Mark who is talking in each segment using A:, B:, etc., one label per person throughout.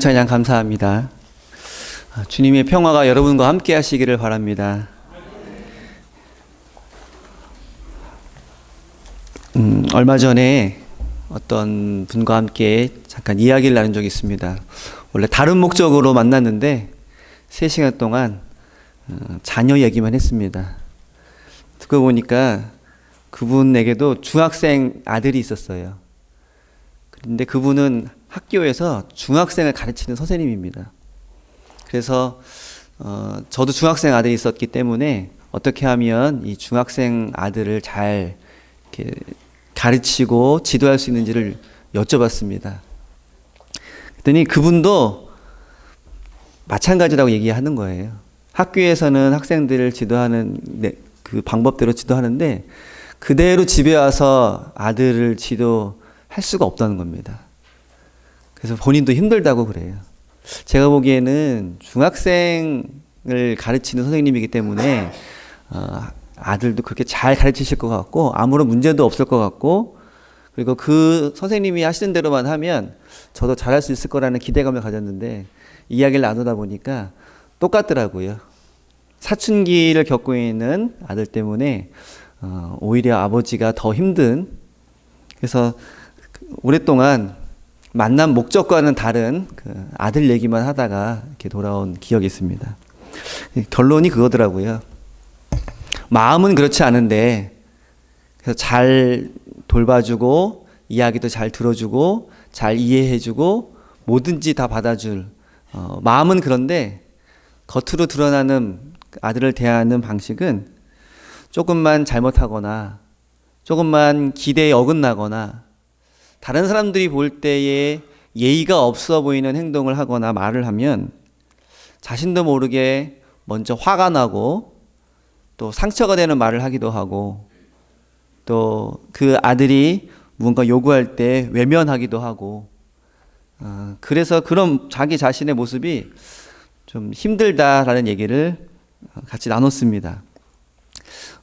A: 찬양 감사합니다. 주님의 평화가 여러분과 함께 하시기를 바랍니다. 얼마 전에 어떤 분과 함께 잠깐 이야기를 나눈 적이 있습니다. 원래 다른 목적으로 만났는데 3시간 동안 자녀 얘기만 했습니다. 듣고 보니까 그분에게도 중학생 아들이 있었어요. 그런데 그분은 학교에서 중학생을 가르치는 선생님입니다. 그래서 저도 중학생 아들이 있었기 때문에 어떻게 하면 이 중학생 아들을 잘 이렇게 가르치고 지도할 수 있는지를 여쭤봤습니다. 그랬더니 그분도 마찬가지라고 얘기하는 거예요. 학교에서는 학생들을 지도하는 그 방법대로 지도하는데 그대로 집에 와서 아들을 지도할 수가 없다는 겁니다. 그래서 본인도 힘들다고 그래요. 제가 보기에는 중학생을 가르치는 선생님이기 때문에 아들도 그렇게 잘 가르치실 것 같고 아무런 문제도 없을 것 같고, 그리고 그 선생님이 하시는 대로만 하면 저도 잘할 수 있을 거라는 기대감을 가졌는데 이야기를 나누다 보니까 똑같더라고요. 사춘기를 겪고 있는 아들 때문에 오히려 아버지가 더 힘든, 그래서 오랫동안 만난 목적과는 다른 그 아들 얘기만 하다가 이렇게 돌아온 기억이 있습니다. 결론이 그거더라고요. 마음은 그렇지 않은데 그래서 잘 돌봐주고 이야기도 잘 들어주고 잘 이해해주고 뭐든지 다 받아줄 마음은 그런데 겉으로 드러나는 아들을 대하는 방식은 조금만 잘못하거나 조금만 기대에 어긋나거나 다른 사람들이 볼 때에 예의가 없어 보이는 행동을 하거나 말을 하면 자신도 모르게 먼저 화가 나고 또 상처가 되는 말을 하기도 하고 또 그 아들이 뭔가 요구할 때 외면하기도 하고 그래서 그런 자기 자신의 모습이 좀 힘들다라는 얘기를 같이 나눴습니다.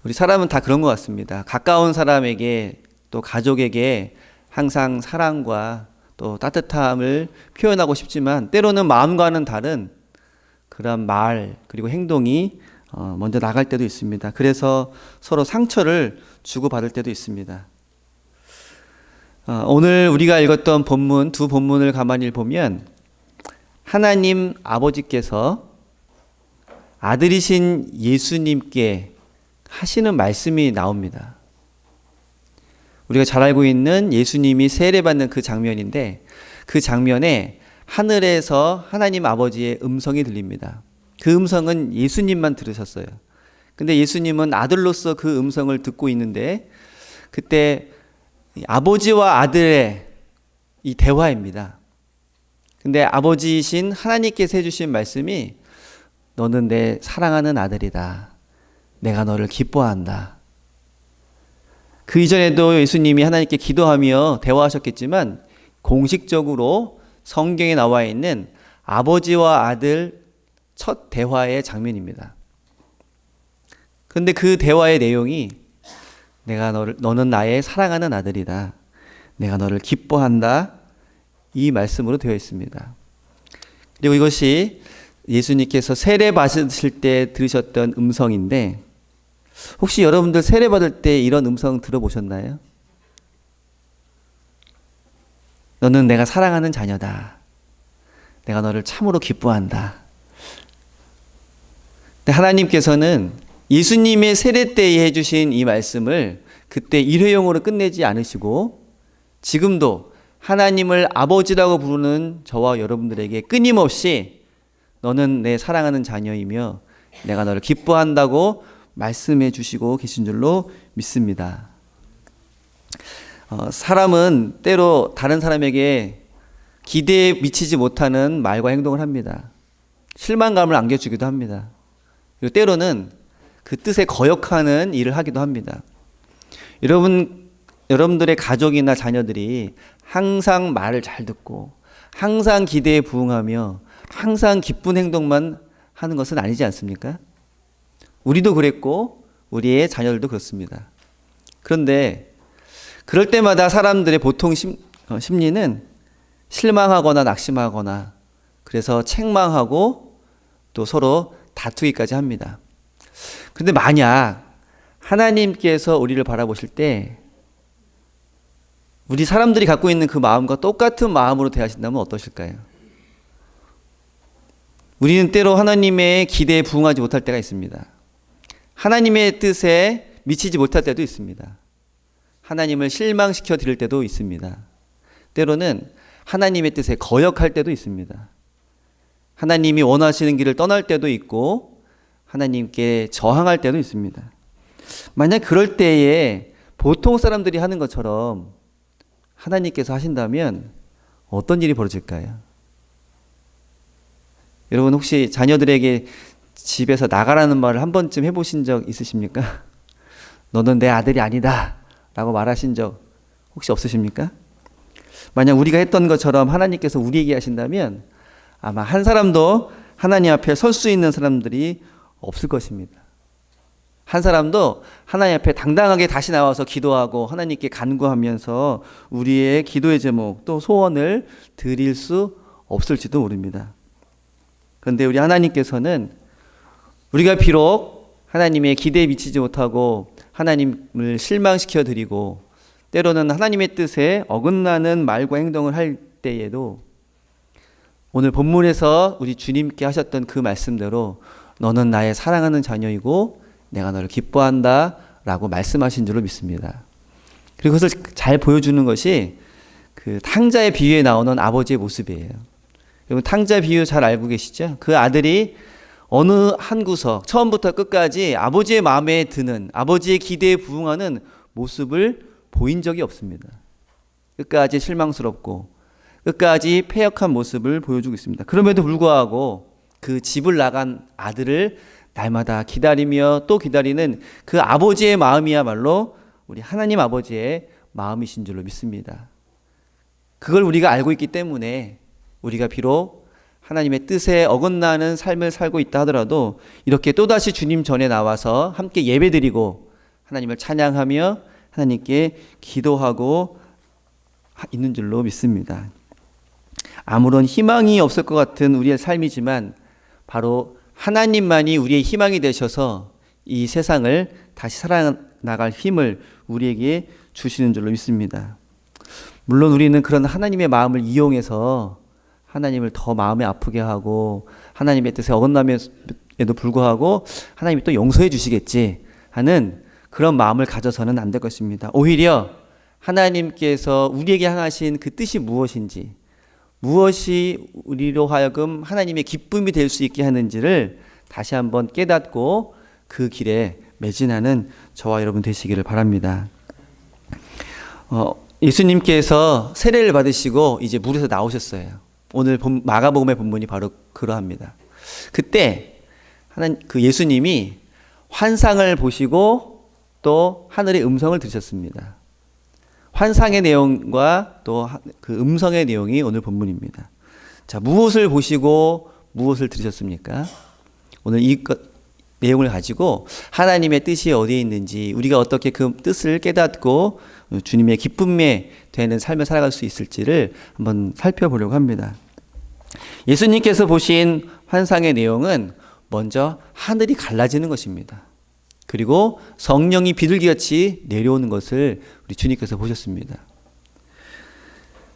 A: 우리 사람은 다 그런 것 같습니다. 가까운 사람에게 또 가족에게 항상 사랑과 또 따뜻함을 표현하고 싶지만 때로는 마음과는 다른 그런 말 그리고 행동이 먼저 나갈 때도 있습니다. 그래서 서로 상처를 주고받을 때도 있습니다. 오늘 우리가 읽었던 본문, 두 본문을 가만히 보면 하나님 아버지께서 아들이신 예수님께 하시는 말씀이 나옵니다. 우리가 잘 알고 있는 예수님이 세례받는 그 장면인데 그 장면에 하늘에서 하나님 아버지의 음성이 들립니다. 그 음성은 예수님만 들으셨어요. 근데 예수님은 아들로서 그 음성을 듣고 있는데 그때 아버지와 아들의 이 대화입니다. 근데 아버지이신 하나님께서 해주신 말씀이 너는 내 사랑하는 아들이다. 내가 너를 기뻐한다. 그 이전에도 예수님이 하나님께 기도하며 대화하셨겠지만 공식적으로 성경에 나와 있는 아버지와 아들 첫 대화의 장면입니다. 그런데 그 대화의 내용이 너는 나의 사랑하는 아들이다. 내가 너를 기뻐한다. 이 말씀으로 되어 있습니다. 그리고 이것이 예수님께서 세례 받으실 때 들으셨던 음성인데 혹시 여러분들 세례 받을 때 이런 음성 들어보셨나요? 너는 내가 사랑하는 자녀다. 내가 너를 참으로 기뻐한다. 근데 하나님께서는 예수님의 세례 때에 해주신 이 말씀을 그때 일회용으로 끝내지 않으시고 지금도 하나님을 아버지라고 부르는 저와 여러분들에게 끊임없이 너는 내 사랑하는 자녀이며 내가 너를 기뻐한다고 말씀해 주시고 계신 줄로 믿습니다. 사람은 때로 다른 사람에게 기대에 미치지 못하는 말과 행동을 합니다. 실망감을 안겨주기도 합니다. 그리고 때로는 그 뜻에 거역하는 일을 하기도 합니다. 여러분들의 가족이나 자녀들이 항상 말을 잘 듣고 항상 기대에 부응하며 항상 기쁜 행동만 하는 것은 아니지 않습니까? 우리도 그랬고 우리의 자녀들도 그렇습니다. 그런데 그럴 때마다 사람들의 보통 심리는 실망하거나 낙심하거나 그래서 책망하고 또 서로 다투기까지 합니다. 그런데 만약 하나님께서 우리를 바라보실 때 우리 사람들이 갖고 있는 그 마음과 똑같은 마음으로 대하신다면 어떠실까요? 우리는 때로 하나님의 기대에 부응하지 못할 때가 있습니다. 하나님의 뜻에 미치지 못할 때도 있습니다. 하나님을 실망시켜 드릴 때도 있습니다. 때로는 하나님의 뜻에 거역할 때도 있습니다. 하나님이 원하시는 길을 떠날 때도 있고 하나님께 저항할 때도 있습니다. 만약 그럴 때에 보통 사람들이 하는 것처럼 하나님께서 하신다면 어떤 일이 벌어질까요? 여러분 혹시 자녀들에게 집에서 나가라는 말을 한 번쯤 해보신 적 있으십니까? 너는 내 아들이 아니다 라고 말하신 적 혹시 없으십니까? 만약 우리가 했던 것처럼 하나님께서 우리에게 하신다면 아마 한 사람도 하나님 앞에 설 수 있는 사람들이 없을 것입니다. 한 사람도 하나님 앞에 당당하게 다시 나와서 기도하고 하나님께 간구하면서 우리의 기도의 제목 또 소원을 드릴 수 없을지도 모릅니다. 그런데 우리 하나님께서는 우리가 비록 하나님의 기대에 미치지 못하고 하나님을 실망시켜 드리고 때로는 하나님의 뜻에 어긋나는 말과 행동을 할 때에도 오늘 본문에서 우리 주님께 하셨던 그 말씀대로 너는 나의 사랑하는 자녀이고 내가 너를 기뻐한다 라고 말씀하신 줄로 믿습니다. 그리고 그것을 잘 보여주는 것이 그 탕자의 비유에 나오는 아버지의 모습이에요. 여러분 탕자 비유 잘 알고 계시죠? 그 아들이 어느 한 구석 처음부터 끝까지 아버지의 마음에 드는 아버지의 기대에 부응하는 모습을 보인 적이 없습니다. 끝까지 실망스럽고 끝까지 패역한 모습을 보여주고 있습니다. 그럼에도 불구하고 그 집을 나간 아들을 날마다 기다리며 또 기다리는 그 아버지의 마음이야말로 우리 하나님 아버지의 마음이신 줄로 믿습니다. 그걸 우리가 알고 있기 때문에 우리가 비록 하나님의 뜻에 어긋나는 삶을 살고 있다 하더라도 이렇게 또다시 주님 전에 나와서 함께 예배드리고 하나님을 찬양하며 하나님께 기도하고 있는 줄로 믿습니다. 아무런 희망이 없을 것 같은 우리의 삶이지만 바로 하나님만이 우리의 희망이 되셔서 이 세상을 다시 살아나갈 힘을 우리에게 주시는 줄로 믿습니다. 물론 우리는 그런 하나님의 마음을 이용해서 하나님을 더 마음에 아프게 하고 하나님의 뜻에 어긋남에도 불구하고 하나님이 또 용서해 주시겠지 하는 그런 마음을 가져서는 안 될 것입니다. 오히려 하나님께서 우리에게 향하신 그 뜻이 무엇인지 무엇이 우리로 하여금 하나님의 기쁨이 될 수 있게 하는지를 다시 한번 깨닫고 그 길에 매진하는 저와 여러분 되시기를 바랍니다. 예수님께서 세례를 받으시고 이제 물에서 나오셨어요. 오늘 마가복음의 본문이 바로 그러합니다. 그때 그 예수님이 환상을 보시고 또 하늘의 음성을 들으셨습니다. 환상의 내용과 또 그 음성의 내용이 오늘 본문입니다. 자, 무엇을 보시고 무엇을 들으셨습니까? 오늘 이 내용을 가지고 하나님의 뜻이 어디에 있는지 우리가 어떻게 그 뜻을 깨닫고 주님의 기쁨에 되는 삶을 살아갈 수 있을지를 한번 살펴보려고 합니다. 예수님께서 보신 환상의 내용은 먼저 하늘이 갈라지는 것입니다. 그리고 성령이 비둘기같이 내려오는 것을 우리 주님께서 보셨습니다.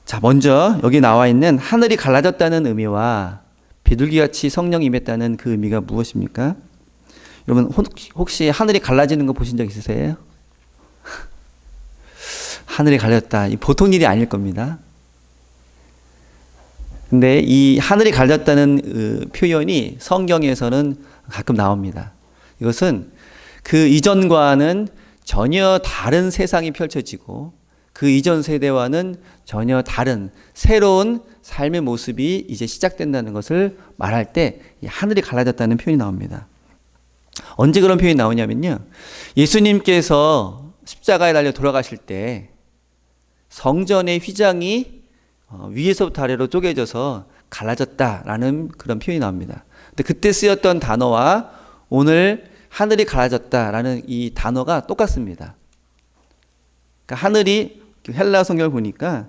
A: 자, 먼저 여기 나와 있는 하늘이 갈라졌다는 의미와 비둘기같이 성령이 임했다는 그 의미가 무엇입니까? 여러분 혹시 하늘이 갈라지는 거 보신 적 있으세요? 하늘이 갈렸다. 이 보통 일이 아닐 겁니다. 근데 이 하늘이 갈렸다는 표현이 성경에서는 가끔 나옵니다. 이것은 그 이전과는 전혀 다른 세상이 펼쳐지고 그 이전 세대와는 전혀 다른 새로운 삶의 모습이 이제 시작된다는 것을 말할 때 이 하늘이 갈라졌다는 표현이 나옵니다. 언제 그런 표현이 나오냐면요. 예수님께서 십자가에 달려 돌아가실 때 성전의 휘장이 위에서부터 아래로 쪼개져서 갈라졌다라는 그런 표현이 나옵니다. 근데 그때 쓰였던 단어와 오늘 하늘이 갈라졌다라는 이 단어가 똑같습니다. 그러니까 하늘이 헬라 성경을 보니까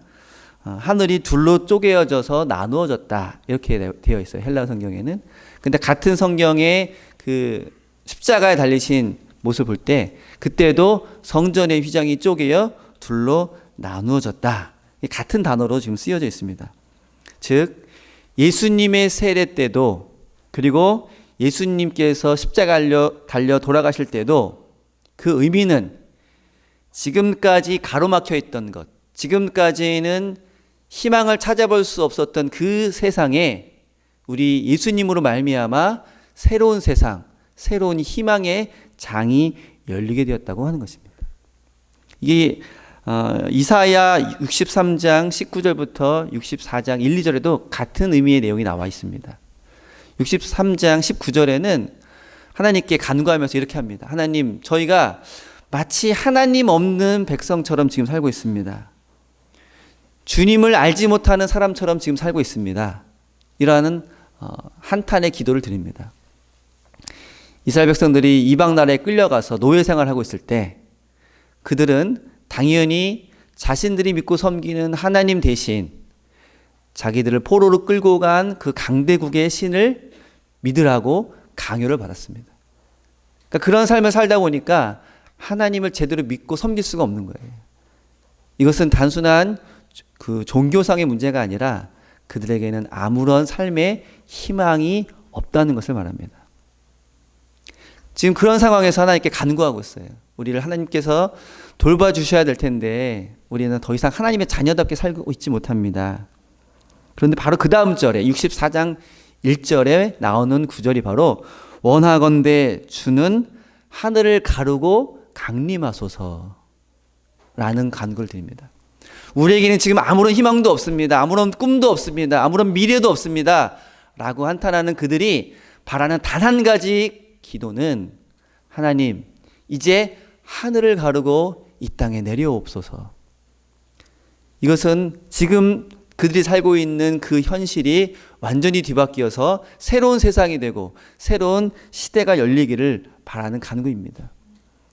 A: 하늘이 둘로 쪼개어져서 나누어졌다 이렇게 되어 있어요. 헬라 성경에는. 근데 같은 성경에 그 십자가에 달리신 모습을 볼 때 그때도 성전의 휘장이 쪼개어 둘로 나누어졌다. 같은 단어로 지금 쓰여져 있습니다. 즉 예수님의 세례 때도 그리고 예수님께서 십자가에 달려 돌아가실 때도 그 의미는 지금까지 가로막혀 있던 것, 지금까지는 희망을 찾아볼 수 없었던 그 세상에 우리 예수님으로 말미암아 새로운 세상, 새로운 희망의 장이 열리게 되었다고 하는 것입니다. 이게 이사야 63장 19절부터 64장 1, 2절에도 같은 의미의 내용이 나와 있습니다. 63장 19절에는 하나님께 간구하면서 이렇게 합니다. 하나님, 저희가 마치 하나님 없는 백성처럼 지금 살고 있습니다. 주님을 알지 못하는 사람처럼 지금 살고 있습니다. 이러한 한탄의 기도를 드립니다. 이스라엘 백성들이 이방 나라에 끌려가서 노예 생활하고 있을 때 그들은 당연히 자신들이 믿고 섬기는 하나님 대신 자기들을 포로로 끌고 간 그 강대국의 신을 믿으라고 강요를 받았습니다. 그러니까 그런 삶을 살다 보니까 하나님을 제대로 믿고 섬길 수가 없는 거예요. 이것은 단순한 그 종교상의 문제가 아니라 그들에게는 아무런 삶의 희망이 없다는 것을 말합니다. 지금 그런 상황에서 하나님께 간구하고 있어요. 우리를 하나님께서 돌봐주셔야 될 텐데 우리는 더 이상 하나님의 자녀답게 살고 있지 못합니다. 그런데 바로 그 다음 절에 64장 1절에 나오는 구절이 바로 원하건대 주는 하늘을 가르고 강림하소서 라는 간구를 드립니다. 우리에게는 지금 아무런 희망도 없습니다. 아무런 꿈도 없습니다. 아무런 미래도 없습니다. 라고 한탄하는 그들이 바라는 단 한 가지 기도는 하나님, 이제 하늘을 가르고 이 땅에 내려옵소서. 이것은 지금 그들이 살고 있는 그 현실이 완전히 뒤바뀌어서 새로운 세상이 되고 새로운 시대가 열리기를 바라는 간구입니다.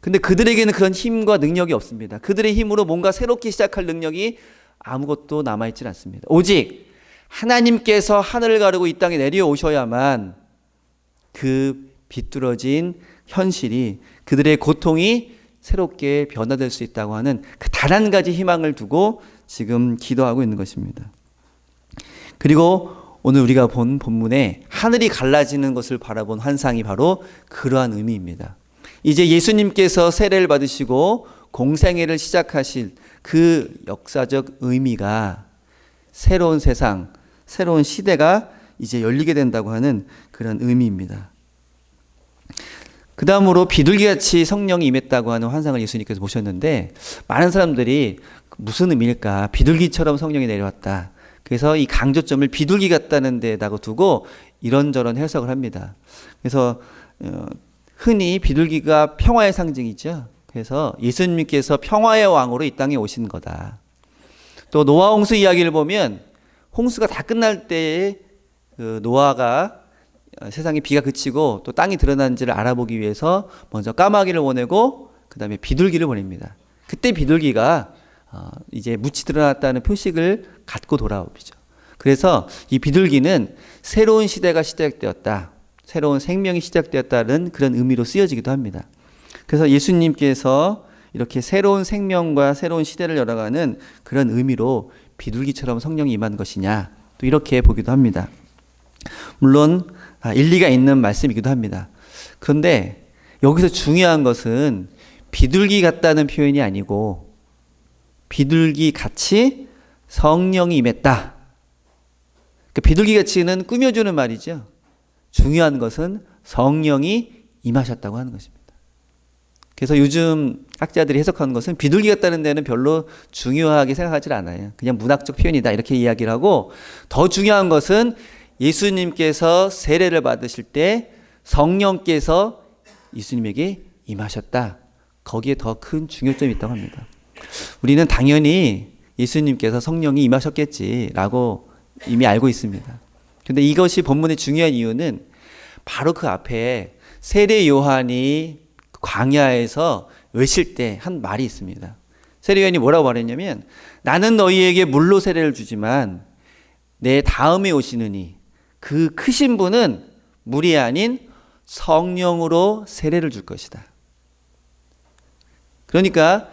A: 근데 그들에게는 그런 힘과 능력이 없습니다. 그들의 힘으로 뭔가 새롭게 시작할 능력이 아무것도 남아있지 않습니다. 오직 하나님께서 하늘을 가르고 이 땅에 내려오셔야만 그 비뚤어진 현실이, 그들의 고통이 새롭게 변화될 수 있다고 하는 그 단 한 가지 희망을 두고 지금 기도하고 있는 것입니다. 그리고 오늘 우리가 본 본문에 하늘이 갈라지는 것을 바라본 환상이 바로 그러한 의미입니다. 이제 예수님께서 세례를 받으시고 공생애를 시작하실 그 역사적 의미가 새로운 세상, 새로운 시대가 이제 열리게 된다고 하는 그런 의미입니다. 그 다음으로 비둘기같이 성령이 임했다고 하는 환상을 예수님께서 보셨는데 많은 사람들이 무슨 의미일까? 비둘기처럼 성령이 내려왔다. 그래서 이 강조점을 비둘기 같다는 데다가 두고 이런저런 해석을 합니다. 그래서 흔히 비둘기가 평화의 상징이죠. 그래서 예수님께서 평화의 왕으로 이 땅에 오신 거다. 또 노아 홍수 이야기를 보면 홍수가 다 끝날 때에 그 노아가 세상에 비가 그치고 또 땅이 드러난지를 알아보기 위해서 먼저 까마귀를 보내고 그 다음에 비둘기를 보냅니다. 그때 비둘기가 이제 묻이 드러났다는 표식을 갖고 돌아오죠. 그래서 이 비둘기는 새로운 시대가 시작되었다, 새로운 생명이 시작되었다는 그런 의미로 쓰여지기도 합니다. 그래서 예수님께서 이렇게 새로운 생명과 새로운 시대를 열어가는 그런 의미로 비둘기처럼 성령이 임한 것이냐, 또 이렇게 보기도 합니다. 물론 일리가 있는 말씀이기도 합니다. 그런데 여기서 중요한 것은 비둘기 같다는 표현이 아니고 비둘기 같이 성령이 임했다. 그러니까 비둘기 같이는 꾸며주는 말이죠. 중요한 것은 성령이 임하셨다고 하는 것입니다. 그래서 요즘 학자들이 해석하는 것은 비둘기 같다는 데는 별로 중요하게 생각하지 않아요. 그냥 문학적 표현이다 이렇게 이야기를 하고, 더 중요한 것은 예수님께서 세례를 받으실 때 성령께서 예수님에게 임하셨다. 거기에 더 큰 중요점이 있다고 합니다. 우리는 당연히 예수님께서 성령이 임하셨겠지라고 이미 알고 있습니다. 그런데 이것이 본문의 중요한 이유는 바로 그 앞에 세례 요한이 광야에서 외칠 때 한 말이 있습니다. 세례요한이 뭐라고 말했냐면 나는 너희에게 물로 세례를 주지만 내 다음에 오시느니 그 크신 분은 물이 아닌 성령으로 세례를 줄 것이다. 그러니까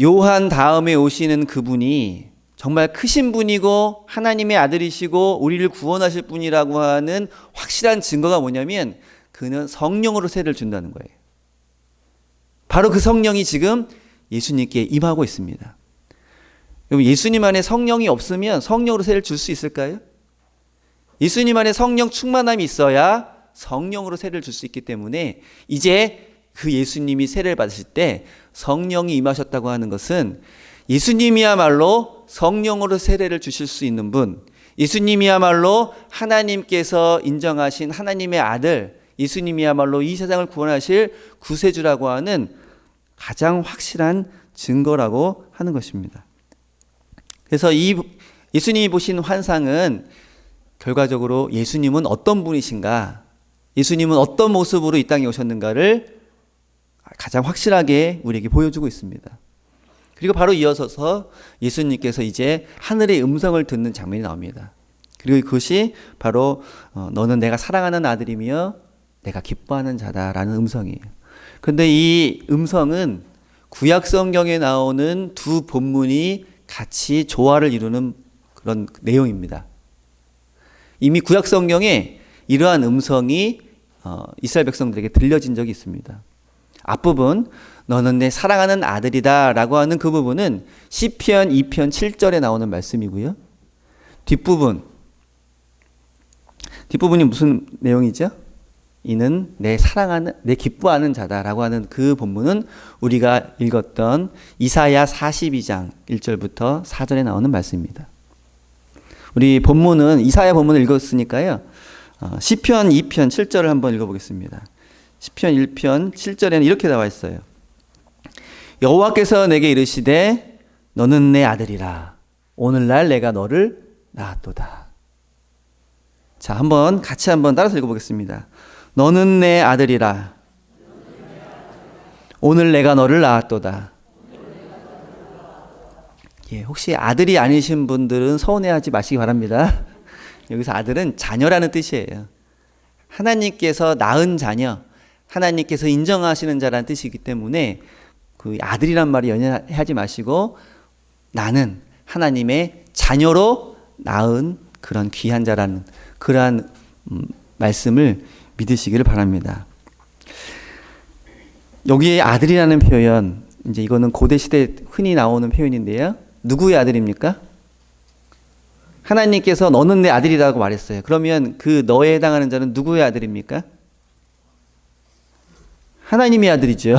A: 요한 다음에 오시는 그분이 정말 크신 분이고 하나님의 아들이시고 우리를 구원하실 분이라고 하는 확실한 증거가 뭐냐면 그는 성령으로 세례를 준다는 거예요. 바로 그 성령이 지금 예수님께 임하고 있습니다. 그럼 예수님 안에 성령이 없으면 성령으로 세례를 줄 수 있을까요? 예수님 안에 성령 충만함이 있어야 성령으로 세례를 줄 수 있기 때문에 이제 그 예수님이 세례를 받으실 때 성령이 임하셨다고 하는 것은 예수님이야말로 성령으로 세례를 주실 수 있는 분, 예수님이야말로 하나님께서 인정하신 하나님의 아들, 예수님이야말로 이 세상을 구원하실 구세주라고 하는 가장 확실한 증거라고 하는 것입니다. 그래서 이 예수님이 보신 환상은 결과적으로 예수님은 어떤 분이신가, 예수님은 어떤 모습으로 이 땅에 오셨는가를 가장 확실하게 우리에게 보여주고 있습니다. 그리고 바로 이어서서 예수님께서 이제 하늘의 음성을 듣는 장면이 나옵니다. 그리고 그것이 바로 너는 내가 사랑하는 아들이며 내가 기뻐하는 자다라는 음성이에요. 그런데 이 음성은 구약 성경에 나오는 두 본문이 같이 조화를 이루는 그런 내용입니다. 이미 구약 성경에 이러한 음성이 이스라엘 백성들에게 들려진 적이 있습니다. 앞부분 너는 내 사랑하는 아들이다 라고 하는 그 부분은 시편 2편 7절에 나오는 말씀이고요. 뒷부분이 무슨 내용이죠? 이는 내 사랑하는, 내 기뻐하는 자다라고 하는 그 본문은 우리가 읽었던 이사야 42장 1절부터 4절에 나오는 말씀입니다. 우리 본문은 이사야 본문을 읽었으니까요. 시편 2편 7절을 한번 읽어보겠습니다. 시편 1편 7절에는 이렇게 나와 있어요. 여호와께서 내게 이르시되 너는 내 아들이라 오늘날 내가 너를 낳았도다. 자, 같이 한번 따라서 읽어보겠습니다. 너는 내 아들이라 오늘 내가 너를 낳았도다. 예, 혹시 아들이 아니신 분들은 서운해하지 마시기 바랍니다. 여기서 아들은 자녀라는 뜻이에요. 하나님께서 낳은 자녀, 하나님께서 인정하시는 자라는 뜻이기 때문에 그 아들이란 말이 연연하지 마시고 나는 하나님의 자녀로 낳은 그런 귀한 자라는 그러한 말씀을 믿으시기를 바랍니다. 여기에 아들이라는 표현, 이제 이거는 고대 시대에 흔히 나오는 표현인데요. 누구의 아들입니까? 하나님께서 너는 내 아들이라고 말했어요. 그러면 그 너에 해당하는 자는 누구의 아들입니까? 하나님의 아들이죠.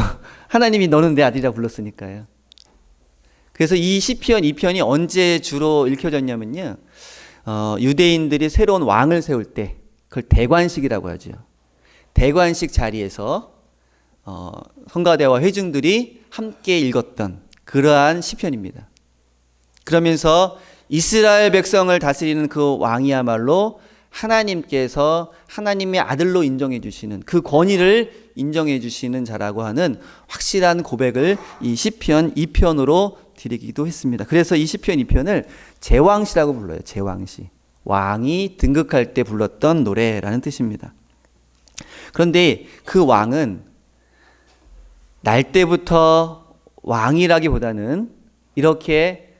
A: 하나님이 너는 내 아들이라고 불렀으니까요. 그래서 이 시편 2편이 언제 주로 읽혀졌냐면요. 유대인들이 새로운 왕을 세울 때 그걸 대관식이라고 하죠. 대관식 자리에서 성가대와 회중들이 함께 읽었던 그러한 시편입니다. 그러면서 이스라엘 백성을 다스리는 그 왕이야말로 하나님께서 하나님의 아들로 인정해 주시는 그 권위를 인정해 주시는 자라고 하는 확실한 고백을 이 시편 2편으로 드리기도 했습니다. 그래서 이 시편 2편을 제왕시라고 불러요. 제왕시. 왕이 등극할 때 불렀던 노래라는 뜻입니다. 그런데 그 왕은 날 때부터 왕이라기보다는 이렇게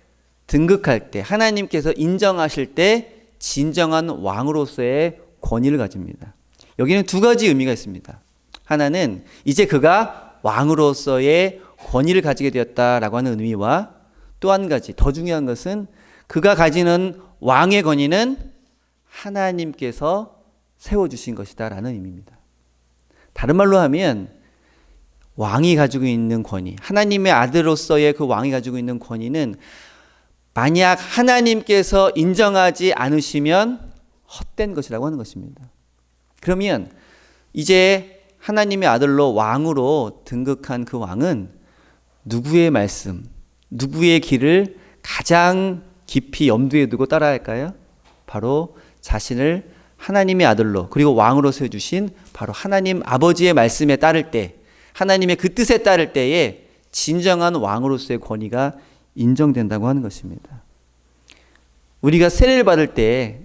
A: 등극할 때 하나님께서 인정하실 때 진정한 왕으로서의 권위를 가집니다. 여기는 두 가지 의미가 있습니다. 하나는 이제 그가 왕으로서의 권위를 가지게 되었다라고 하는 의미와 또 한 가지 더 중요한 것은 그가 가지는 왕의 권위는 하나님께서 세워주신 것이다라는 의미입니다. 다른 말로 하면 왕이 가지고 있는 권위, 하나님의 아들로서의 그 왕이 가지고 있는 권위는 만약 하나님께서 인정하지 않으시면 헛된 것이라고 하는 것입니다. 그러면 이제 하나님의 아들로 왕으로 등극한 그 왕은 누구의 말씀, 누구의 길을 가장 깊이 염두에 두고 따라할까요? 바로 자신을 하나님의 아들로 그리고 왕으로 세워주신 바로 하나님 아버지의 말씀에 따를 때, 하나님의 그 뜻에 따를 때에 진정한 왕으로서의 권위가 인정된다고 하는 것입니다. 우리가 세례를 받을 때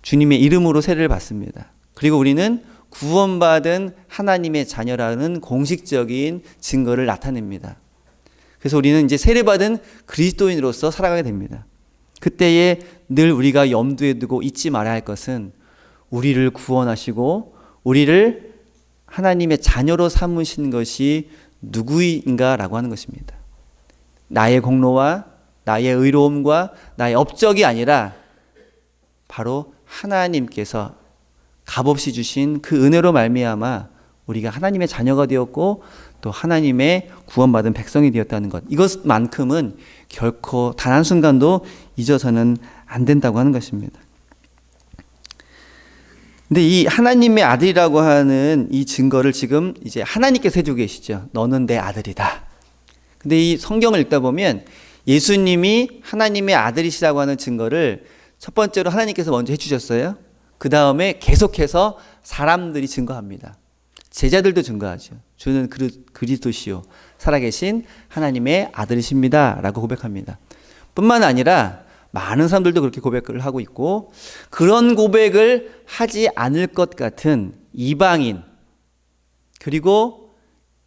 A: 주님의 이름으로 세례를 받습니다. 그리고 우리는 구원받은 하나님의 자녀라는 공식적인 증거를 나타냅니다. 그래서 우리는 이제 세례받은 그리스도인으로서 살아가게 됩니다. 그때에 늘 우리가 염두에 두고 잊지 말아야 할 것은 우리를 구원하시고 우리를 하나님의 자녀로 삼으신 것이 누구인가라고 하는 것입니다. 나의 공로와 나의 의로움과 나의 업적이 아니라 바로 하나님께서 값없이 주신 그 은혜로 말미암아 우리가 하나님의 자녀가 되었고 또 하나님의 구원받은 백성이 되었다는 것, 이것만큼은 결코 단 한순간도 잊어서는 안 된다고 하는 것입니다. 근데 이 하나님의 아들이라고 하는 이 증거를 지금 이제 하나님께서 해주고 계시죠. 너는 내 아들이다. 근데 이 성경을 읽다 보면 예수님이 하나님의 아들이시라고 하는 증거를 첫 번째로 하나님께서 먼저 해주셨어요. 그 다음에 계속해서 사람들이 증거합니다. 제자들도 증거하죠. 주는 그리스도시요 살아계신 하나님의 아들이십니다 라고 고백합니다. 뿐만 아니라 많은 사람들도 그렇게 고백을 하고 있고, 그런 고백을 하지 않을 것 같은 이방인, 그리고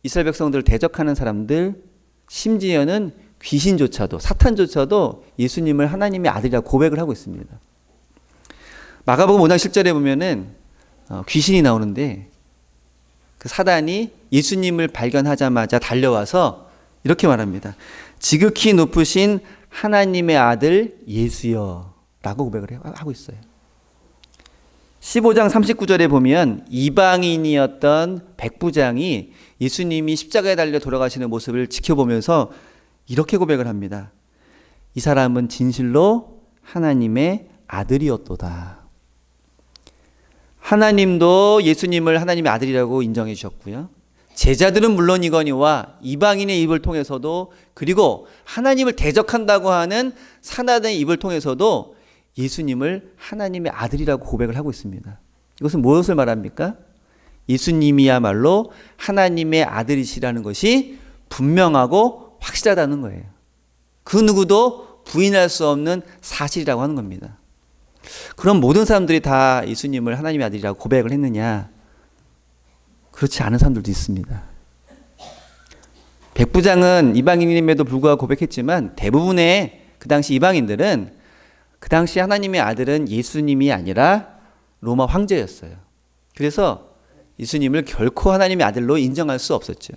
A: 이스라엘 백성들을 대적하는 사람들, 심지어는 귀신조차도, 사탄조차도 예수님을 하나님의 아들이라고 고백을 하고 있습니다. 마가복음 5장 10절에 보면은 귀신이 나오는데 그 사단이 예수님을 발견하자마자 달려와서 이렇게 말합니다. 지극히 높으신 하나님의 아들 예수여 라고 고백을 하고 있어요. 15장 39절에 보면 이방인이었던 백부장이 예수님이 십자가에 달려 돌아가시는 모습을 지켜보면서 이렇게 고백을 합니다. 이 사람은 진실로 하나님의 아들이었도다. 하나님도 예수님을 하나님의 아들이라고 인정해 주셨고요. 제자들은 물론이거니와 이방인의 입을 통해서도, 그리고 하나님을 대적한다고 하는 사단의 입을 통해서도 예수님을 하나님의 아들이라고 고백을 하고 있습니다. 이것은 무엇을 말합니까? 예수님이야말로 하나님의 아들이시라는 것이 분명하고 확실하다는 거예요. 그 누구도 부인할 수 없는 사실이라고 하는 겁니다. 그럼 모든 사람들이 다 예수님을 하나님의 아들이라고 고백을 했느냐? 그렇지 않은 사람들도 있습니다. 백부장은 이방인임에도 불구하고 고백했지만 대부분의 그 당시 이방인들은 그 당시 하나님의 아들은 예수님이 아니라 로마 황제였어요. 그래서 예수님을 결코 하나님의 아들로 인정할 수 없었죠.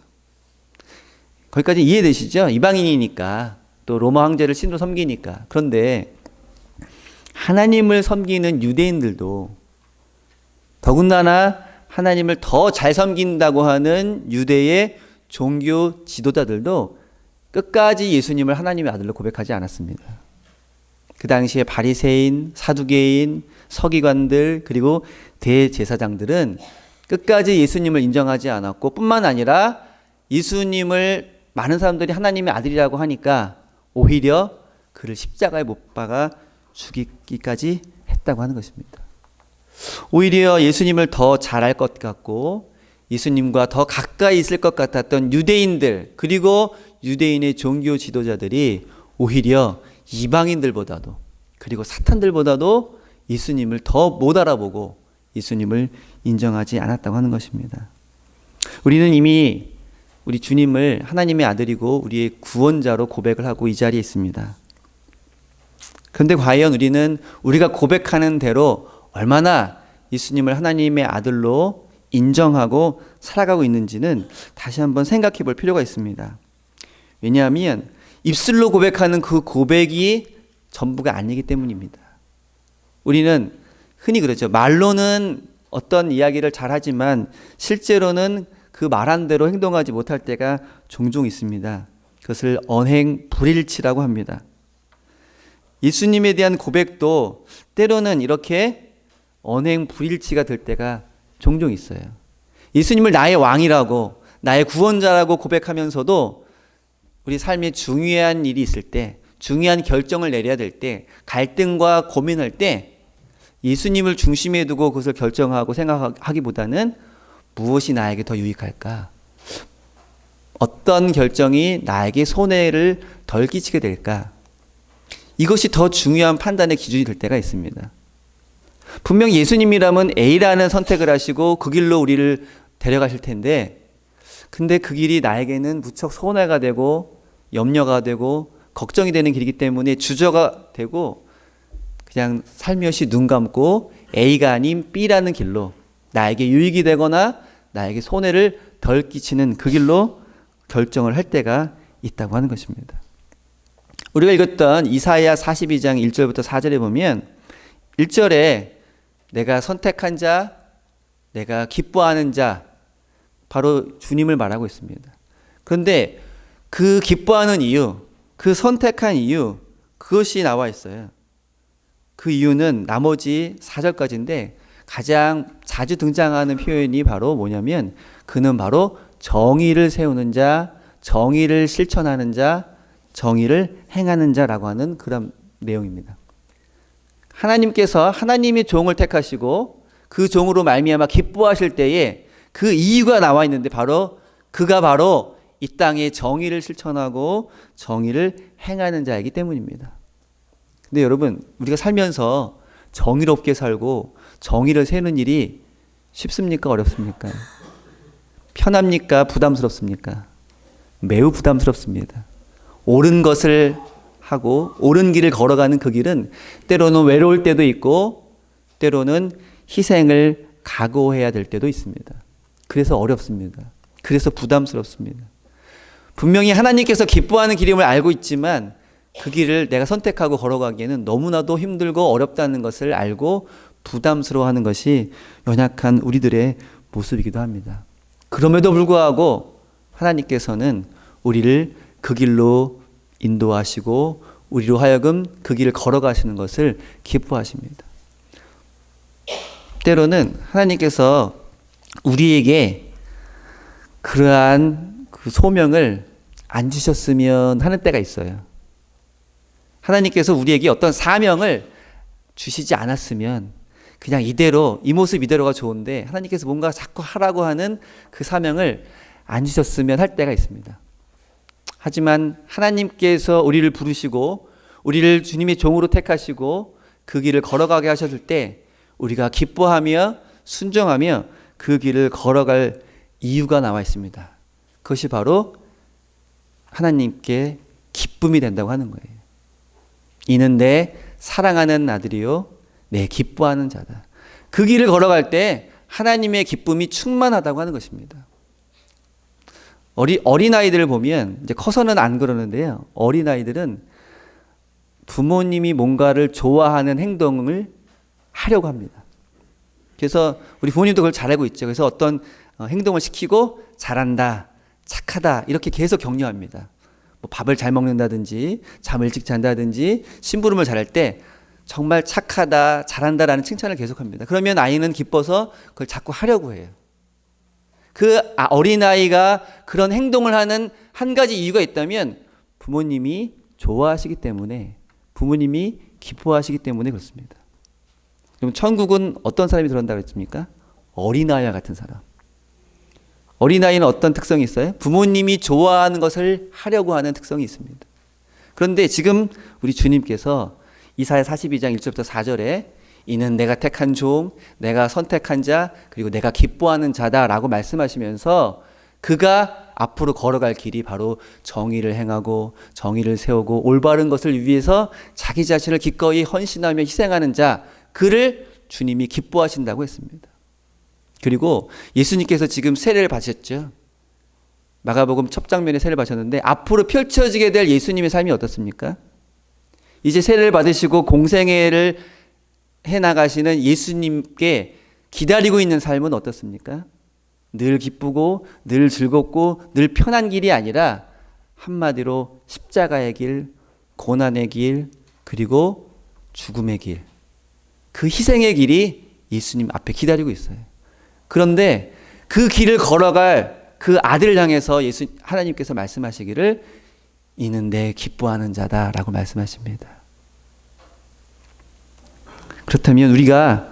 A: 거기까지 이해되시죠? 이방인이니까, 또 로마 황제를 신으로 섬기니까. 그런데 하나님을 섬기는 유대인들도, 더군다나 하나님을 더 잘 섬긴다고 하는 유대의 종교 지도자들도 끝까지 예수님을 하나님의 아들로 고백하지 않았습니다. 그 당시에 바리새인, 사두개인, 서기관들, 그리고 대제사장들은 끝까지 예수님을 인정하지 않았고, 뿐만 아니라 예수님을 많은 사람들이 하나님의 아들이라고 하니까 오히려 그를 십자가에 못 박아 죽이기까지 했다고 하는 것입니다. 오히려 예수님을 더 잘할 것 같고 예수님과 더 가까이 있을 것 같았던 유대인들, 그리고 유대인의 종교 지도자들이 오히려 이방인들보다도, 그리고 사탄들보다도 예수님을 더 못 알아보고 예수님을 인정하지 않았다고 하는 것입니다. 우리는 이미 우리 주님을 하나님의 아들이고 우리의 구원자로 고백을 하고 이 자리에 있습니다. 그런데 과연 우리는 우리가 고백하는 대로 얼마나 예수님을 하나님의 아들로 인정하고 살아가고 있는지는 다시 한번 생각해 볼 필요가 있습니다. 왜냐하면 입술로 고백하는 그 고백이 전부가 아니기 때문입니다. 우리는 흔히 그러죠. 말로는 어떤 이야기를 잘 하지만 실제로는 그 말한 대로 행동하지 못할 때가 종종 있습니다. 그것을 언행불일치라고 합니다. 예수님에 대한 고백도 때로는 이렇게 언행불일치가 될 때가 종종 있어요. 예수님을 나의 왕이라고, 나의 구원자라고 고백하면서도 우리 삶에 중요한 일이 있을 때, 중요한 결정을 내려야 될 때, 갈등과 고민할 때 예수님을 중심에 두고 그것을 결정하고 생각하기보다는 무엇이 나에게 더 유익할까? 어떤 결정이 나에게 손해를 덜 끼치게 될까? 이것이 더 중요한 판단의 기준이 될 때가 있습니다. 분명 예수님이라면 A라는 선택을 하시고 그 길로 우리를 데려가실 텐데, 근데 그 길이 나에게는 무척 손해가 되고 염려가 되고 걱정이 되는 길이기 때문에 주저가 되고 그냥 살며시 눈 감고 A가 아닌 B라는 길로 나에게 유익이 되거나 나에게 손해를 덜 끼치는 그 길로 결정을 할 때가 있다고 하는 것입니다. 우리가 읽었던 이사야 42장 1절부터 4절에 보면 1절에 내가 선택한 자, 내가 기뻐하는 자, 바로 주님을 말하고 있습니다. 그런데 그 기뻐하는 이유, 그 선택한 이유, 그것이 나와 있어요. 그 이유는 나머지 4절까지인데 가장 자주 등장하는 표현이 바로 뭐냐면 그는 바로 정의를 세우는 자, 정의를 실천하는 자, 정의를 행하는 자라고 하는 그런 내용입니다. 하나님께서 하나님의 종을 택하시고 그 종으로 말미암아 기뻐하실 때에 그 이유가 나와 있는데 그가 바로 이 땅에 정의를 실천하고 정의를 행하는 자이기 때문입니다. 근데 여러분, 우리가 살면서 정의롭게 살고 정의를 세우는 일이 쉽습니까? 어렵습니까? 편합니까? 부담스럽습니까? 매우 부담스럽습니다. 옳은 것을 하고 옳은 길을 걸어가는 그 길은 때로는 외로울 때도 있고 때로는 희생을 각오해야 될 때도 있습니다. 그래서 어렵습니다. 그래서 부담스럽습니다. 분명히 하나님께서 기뻐하는 길임을 알고 있지만 그 길을 내가 선택하고 걸어가기에는 너무나도 힘들고 어렵다는 것을 알고 부담스러워하는 것이 연약한 우리들의 모습이기도 합니다. 그럼에도 불구하고 하나님께서는 우리를 그 길로 인도하시고 우리로 하여금 그 길을 걸어가시는 것을 기뻐하십니다. 때로는 하나님께서 우리에게 그러한 그 소명을 안 주셨으면 하는 때가 있어요. 하나님께서 우리에게 어떤 사명을 주시지 않았으면 그냥 이대로 이 모습 이대로가 좋은데 하나님께서 뭔가 자꾸 하라고 하는 그 사명을 안 주셨으면 할 때가 있습니다. 하지만 하나님께서 우리를 부르시고 우리를 주님의 종으로 택하시고 그 길을 걸어가게 하셨을 때 우리가 기뻐하며 순종하며 그 길을 걸어갈 이유가 나와 있습니다. 그것이 바로 하나님께 기쁨이 된다고 하는 거예요. 이는 내 사랑하는 아들이요 내 기뻐하는 자다. 그 길을 걸어갈 때 하나님의 기쁨이 충만하다고 하는 것입니다. 어린아이들을 보면 이제 커서는 안 그러는데요. 어린아이들은 부모님이 뭔가를 좋아하는 행동을 하려고 합니다. 그래서 우리 부모님도 그걸 잘 알고 있죠. 그래서 어떤 행동을 시키고 잘한다, 착하다 이렇게 계속 격려합니다. 뭐 밥을 잘 먹는다든지 잠을 일찍 잔다든지 심부름을 잘할 때 정말 착하다, 잘한다라는 칭찬을 계속합니다. 그러면 아이는 기뻐서 그걸 자꾸 하려고 해요. 그 어린아이가 그런 행동을 하는 한 가지 이유가 있다면 부모님이 좋아하시기 때문에, 부모님이 기뻐하시기 때문에 그렇습니다. 그럼 천국은 어떤 사람이 들어간다고 했습니까? 어린아이와 같은 사람. 어린아이는 어떤 특성이 있어요? 부모님이 좋아하는 것을 하려고 하는 특성이 있습니다. 그런데 지금 우리 주님께서 이사야 42장 1절부터 4절에 이는 내가 택한 종, 내가 선택한 자, 그리고 내가 기뻐하는 자다라고 말씀하시면서 그가 앞으로 걸어갈 길이 바로 정의를 행하고 정의를 세우고 올바른 것을 위해서 자기 자신을 기꺼이 헌신하며 희생하는 자, 그를 주님이 기뻐하신다고 했습니다. 그리고 예수님께서 지금 세례를 받으셨죠. 마가복음 첫 장면에 세례를 받으셨는데 앞으로 펼쳐지게 될 예수님의 삶이 어떻습니까? 이제 세례를 받으시고 공생애를 해나가시는 예수님께 기다리고 있는 삶은 어떻습니까? 늘 기쁘고 늘 즐겁고 늘 편한 길이 아니라 한마디로 십자가의 길, 고난의 길, 그리고 죽음의 길, 그 희생의 길이 예수님 앞에 기다리고 있어요. 그런데 그 길을 걸어갈 그 아들을 향해서 하나님께서 말씀하시기를 이는 내 기뻐하는 자다라고 말씀하십니다. 그렇다면 우리가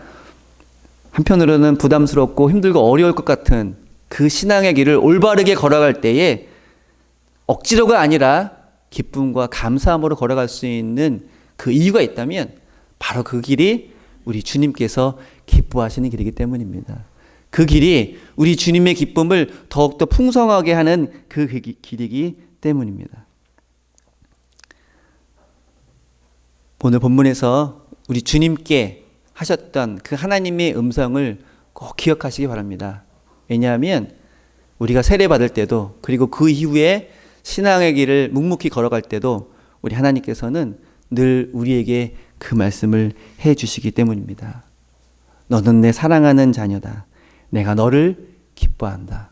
A: 한편으로는 부담스럽고 힘들고 어려울 것 같은 그 신앙의 길을 올바르게 걸어갈 때에 억지로가 아니라 기쁨과 감사함으로 걸어갈 수 있는 그 이유가 있다면 바로 그 길이 우리 주님께서 기뻐하시는 길이기 때문입니다. 그 길이 우리 주님의 기쁨을 더욱더 풍성하게 하는 그 길이기 때문입니다. 오늘 본문에서 우리 주님께 하셨던 그 하나님의 음성을 꼭 기억하시기 바랍니다. 왜냐하면 우리가 세례받을 때도 그리고 그 이후에 신앙의 길을 묵묵히 걸어갈 때도 우리 하나님께서는 늘 우리에게 그 말씀을 해 주시기 때문입니다. 너는 내 사랑하는 자녀다. 내가 너를 기뻐한다.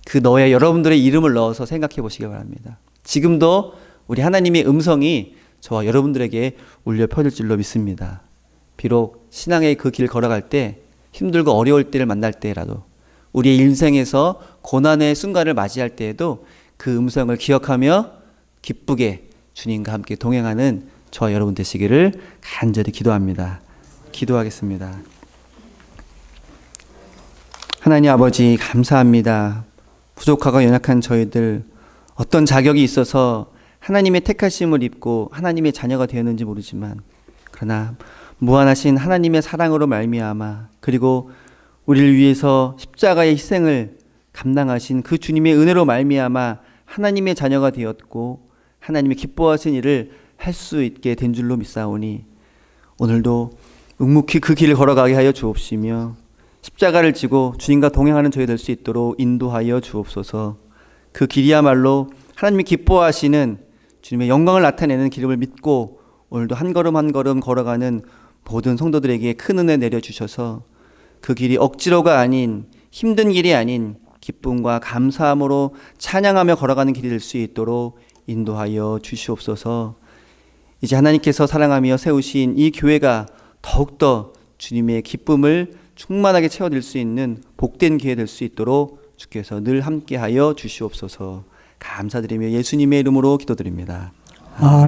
A: 그 너에 여러분들의 이름을 넣어서 생각해 보시기 바랍니다. 지금도 우리 하나님의 음성이 저와 여러분들에게 울려 퍼질 줄로 믿습니다. 비록 신앙의 그 길 걸어갈 때 힘들고 어려울 때를 만날 때라도 우리의 인생에서 고난의 순간을 맞이할 때에도 그 음성을 기억하며 기쁘게 주님과 함께 동행하는 저와 여러분 되시기를 간절히 기도합니다. 기도하겠습니다. 하나님 아버지 감사합니다. 부족하고 연약한 저희들 어떤 자격이 있어서 하나님의 택하심을 입고 하나님의 자녀가 되었는지 모르지만 그러나 무한하신 하나님의 사랑으로 말미암아 그리고 우리를 위해서 십자가의 희생을 감당하신 그 주님의 은혜로 말미암아 하나님의 자녀가 되었고 하나님의 기뻐하신 일을 할 수 있게 된 줄로 믿사오니 오늘도 묵묵히 그 길을 걸어가게 하여 주옵시며 십자가를 지고 주님과 동행하는 저희 될 수 있도록 인도하여 주옵소서. 그 길이야말로 하나님이 기뻐하시는 주님의 영광을 나타내는 길임을 믿고 오늘도 한 걸음 한 걸음 걸어가는 모든 성도들에게 큰 은혜 내려주셔서 그 길이 억지로가 아닌 힘든 길이 아닌 기쁨과 감사함으로 찬양하며 걸어가는 길이 될 수 있도록 인도하여 주시옵소서. 이제 하나님께서 사랑하며 세우신 이 교회가 더욱더 주님의 기쁨을 충만하게 채워드릴 수 있는 복된 기회 될 수 있도록 주께서 늘 함께하여 주시옵소서. 감사드리며 예수님의 이름으로 기도드립니다.